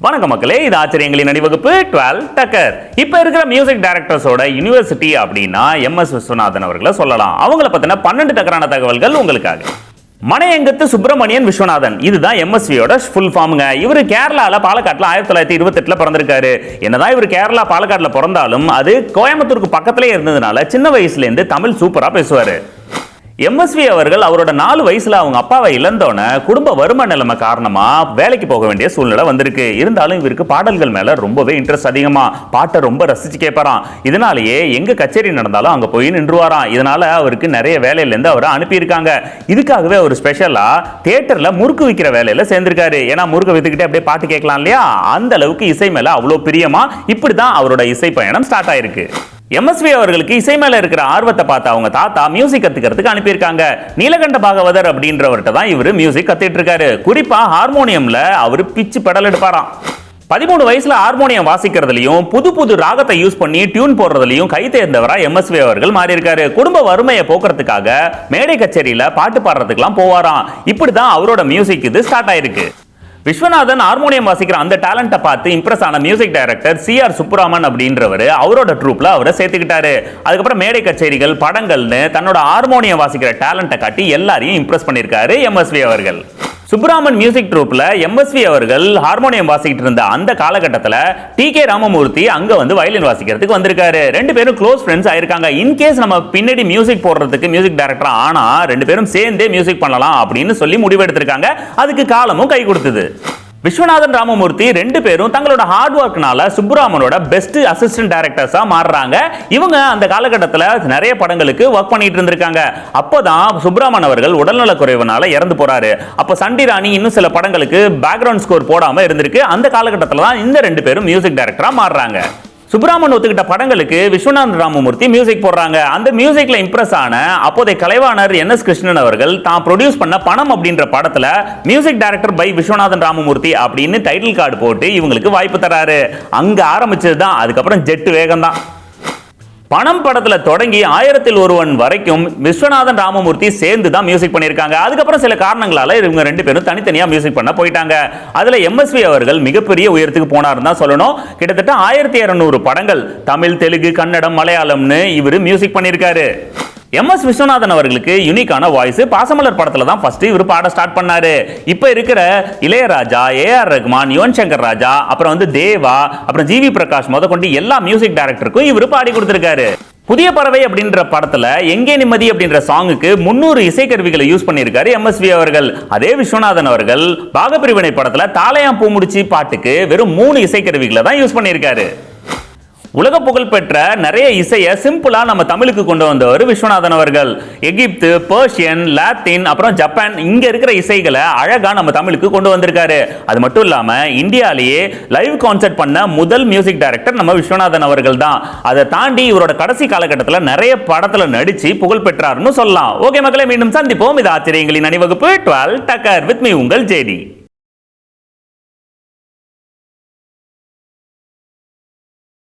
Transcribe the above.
வணக்கம் மக்களே, இது ஆச்சரியங்களின் அணிவகுப்பு 12 டக்கர். இப்ப இருக்கிற மியூசிக் டைரக்டர்ஸோட யூனிவர்சிட்டி அப்படின்னா எம்எஸ் விஸ்வநாதன் அவர்களை சொல்லலாம். அவங்கள பத்தின 12 டக்கரான தகவல்கள் உங்களுக்காக. மனையங்கத்து சுப்பிரமணியன் விஸ்வநாதன், இதுதான் எம்எஸ்வியோட ஃபுல் ஃபார்முங்க. இவர் கேரளால பாலக்காட்டுல 1928 பிறந்திருக்காரு. என்னதான் இவர் கேரளா பாலக்காட்டுல பிறந்தாலும் அது கோயம்புத்தூருக்கு பக்கத்திலே இருந்ததுனால சின்ன வயசுல இருந்து தமிழ் சூப்பரா பேசுவாரு. எம்எஸ்வி அவர்கள் அவரோட 4 வயசுல அவங்க அப்பாவை இழந்தோன குடும்ப வருமான நிலைமை காரணமா வேலைக்கு போக வேண்டிய சூழ்நிலை வந்திருக்கு. இருந்தாலும் இவருக்கு பாடல்கள் மேல ரொம்பவே இன்ட்ரெஸ்ட் அதிகமா, பாட்டை ரொம்ப ரசிச்சு கேட்பாராம். இதனாலேயே எங்க கச்சேரி நடந்தாலும் அங்க போய் நின்றுவாராம். இதனால அவருக்கு நிறைய வேலையில இருந்து அவரை அனுப்பியிருக்காங்க. இதுக்காகவே அவர் ஸ்பெஷலா தியேட்டர்ல முறுக்கு விற்கிற வேலையில சேர்ந்திருக்காரு. ஏன்னா முறுக்கு வித்துக்கிட்டே அப்படியே பாட்டு கேட்கலாம் இல்லையா, அந்த அளவுக்கு இசை மேல அவ்வளவு பிரியமா இப்படிதான் அவரோட இசை பயணம் ஸ்டார்ட் ஆயிருக்கு. எம்எஸ்வி அவர்களுக்கு இசை மேல இருக்கிற ஆர்வத்தை பார்த்து அவங்க தாத்தா மியூசிக் கத்துக்கிறதுக்கு அனுப்பியிருக்காங்க. நீலகண்ட பாகவதர் அப்படின்றவர்கிட்ட தான் இவர் மியூசிக் கத்துட்டு இருக்காரு. குறிப்பா ஹார்மோனியம்ல அவர் பிச்சு பெடல் எடுப்பாராம். 13 வயசுல ஹார்மோனியம் வாசிக்கிறதுலையும் புது புது ராகத்தை யூஸ் பண்ணி டியூன் போடுறதுலையும் கை தேர்ந்தவரா எம்எஸ்வி அவர்கள் மாறி இருக்காரு. குடும்ப வறுமையை போக்குறதுக்காக மேடை கச்சேரியில பாட்டு பாடுறதுக்கெல்லாம் போவாராம். இப்படிதான் அவரோட மியூசிக் இது ஸ்டார்ட் ஆயிருக்கு. விஸ்வநாதன் ஹார்மோனியம் வாசிக்கிற அந்த டேலண்ட்டை பார்த்து இம்ப்ரெஸ் ஆன மியூசிக் டைரக்டர் சிஆர் சுப்புராமன் அப்படின்றவர் அவரோட ட்ரூப்ல அவரை சேர்த்துக்கிட்டாரு. அதுக்கப்புறம் மேடை கச்சேரிகள், படங்கள்னு தன்னோட ஹார்மோனியம் வாசிக்கிற டேலண்ட்டை காட்டி எல்லாரையும் இம்ப்ரெஸ் பண்ணியிருக்காரு எம்எஸ்வி அவர்கள். சுப்ராமன் மியூசிக் ட்ரூப்ல எம்எஸ்வி அவர்கள் ஹார்மோனியம் வாசிக்கிட்டு இருந்த அந்த காலகட்டத்தில் டி.கே. ராமமூர்த்தி அங்க வந்து வயலின் வாசிக்கிறதுக்கு வந்திருக்காரு. 2 பேரும் க்ளோஸ் ஃப்ரெண்ட்ஸ் ஆயிருக்காங்க. இன்கேஸ் நம்ம பின்னாடி மியூசிக் போடுறதுக்கு மியூசிக் டைரக்டர் ஆனா 2 பேரும் சேர்ந்தே மியூசிக் பண்ணலாம் அப்படின்னு சொல்லி முடிவெடுத்திருக்காங்க. அதுக்கு காலமும் கை கொடுத்தது. விஸ்வநாதன் ராமமூர்த்தி 2 பேரும் தங்களோட ஹார்ட் ஒர்க்னால சுப்புராமனோட பெஸ்ட் அசிஸ்டன்ட் டைரக்டர்ஸா மாறுறாங்க. இவங்க அந்த காலகட்டத்தில் நிறைய படங்களுக்கு ஒர்க் பண்ணிட்டு இருந்திருக்காங்க. அப்போதான் சுப்புராமன் அவர்கள் உடல்நல குறைவுனால இறந்து போறாரு. அப்ப சண்டி ராணி இன்னும் சில படங்களுக்கு பேக்ரவுண்ட் ஸ்கோர் போடாம இருந்திருக்கு. அந்த காலகட்டத்தில் தான் இந்த 2 பேரும் மியூசிக் டைரக்டரா மாறுறாங்க. சுப்ராமன் ஒத்துக்கிட்ட படங்களுக்கு விஸ்வநாதன் ராமமூர்த்தி மியூசிக் போடுறாங்க. அந்த மியூசிக்ல இம்ப்ரெஸ் ஆன அப்போதைய கலைவாணர் என்.எஸ். கிருஷ்ணன் அவர்கள் தான் ப்ரொடியூஸ் பண்ண பணம் அப்படின்ற படத்துல music director by Viswanathan Ramamoorthy அப்படின்னு டைட்டில் கார்டு போட்டு இவங்களுக்கு வாய்ப்பு தராரு. அங்க ஆரம்பிச்சது தான் அதுக்கப்புறம் ஜெட் வேகம் தான். பணம் படத்துல தொடங்கி 1000ல் ஒருவன் வரைக்கும் விஸ்வநாதன் ராமமூர்த்தி சேர்ந்து தான் மியூசிக் பண்ணியிருக்காங்க. அதுக்கப்புறம் சில காரணங்களால இவங்க 2 பேரும் தனித்தனியா மியூசிக் பண்ண போயிட்டாங்க. அதுல எம்எஸ்வி அவர்கள் மிகப்பெரிய உயரத்துக்கு போனாருன்னு தான் சொல்லணும். கிட்டத்தட்ட 1200 படங்கள் தமிழ், தெலுங்கு, கன்னடம், மலையாளம்னு இவர் மியூசிக் பண்ணியிருக்காரு. எம்எஸ் விஸ்வநாதன் அவர்களுக்கு யூனிக்கான வாய்ஸ். பாசமலர் படத்துல தான் ஃபர்ஸ்ட் இவர் பாட ஸ்டார்ட் பண்ணாரு. இப்ப இருக்கிற இளையராஜா, ஏஆர் ரஹ்மான், யுவன் சங்கர் ராஜா, அப்புறம் வந்து தேவா, அப்புறம் ஜிவி பிரகாஷ் முதற்கொண்டு எல்லா மியூசிக் டைரக்டருக்கும் இவர் பாடி கொடுத்திருக்காரு. புதிய பறவை அப்படின்ற படத்துல எங்கே நிம்மதி அப்படின்ற சாங்குக்கு 300 இசைக்கருவிகளை யூஸ் பண்ணியிருக்காரு எம்எஸ்வி அவர்கள். அதே விஸ்வநாதன் அவர்கள் பாகப்பிரிவினை படத்துல தாளையாம் பூ முடிச்சு பாட்டுக்கு வெறும் 3 இசைக்கருவிகளை தான் யூஸ் பண்ணியிருக்காரு. உலக புகழ் பெற்ற நிறைய இசையை சிம்பிளா நம்ம தமிழுக்கு கொண்டு வந்தவர் விஸ்வநாதன் அவர்கள். எகிப்து, பெர்ஷியன், லாத்தின், அப்புறம் ஜப்பான் இங்க இருக்கிற இசைகளை அழகா நம்ம தமிழுக்கு கொண்டு வந்திருக்காரு. அது மட்டும் இல்லாம இந்தியாலேயே லைவ் கான்சர்ட் பண்ண முதல் மியூசிக் டைரக்டர் நம்ம விஸ்வநாதன் அவர்கள் தான். அதை தாண்டி இவரோட கடைசி காலகட்டத்தில் நிறைய படத்துல நடிச்சு புகழ் பெற்றார்னு சொல்லலாம். ஓகே மக்களே, மீண்டும் சந்திப்போம். இது ஆச்சரியங்களின் அணிவகுப்பு 12 டக்கர் வித் மீ உங்கள் ஜேடி.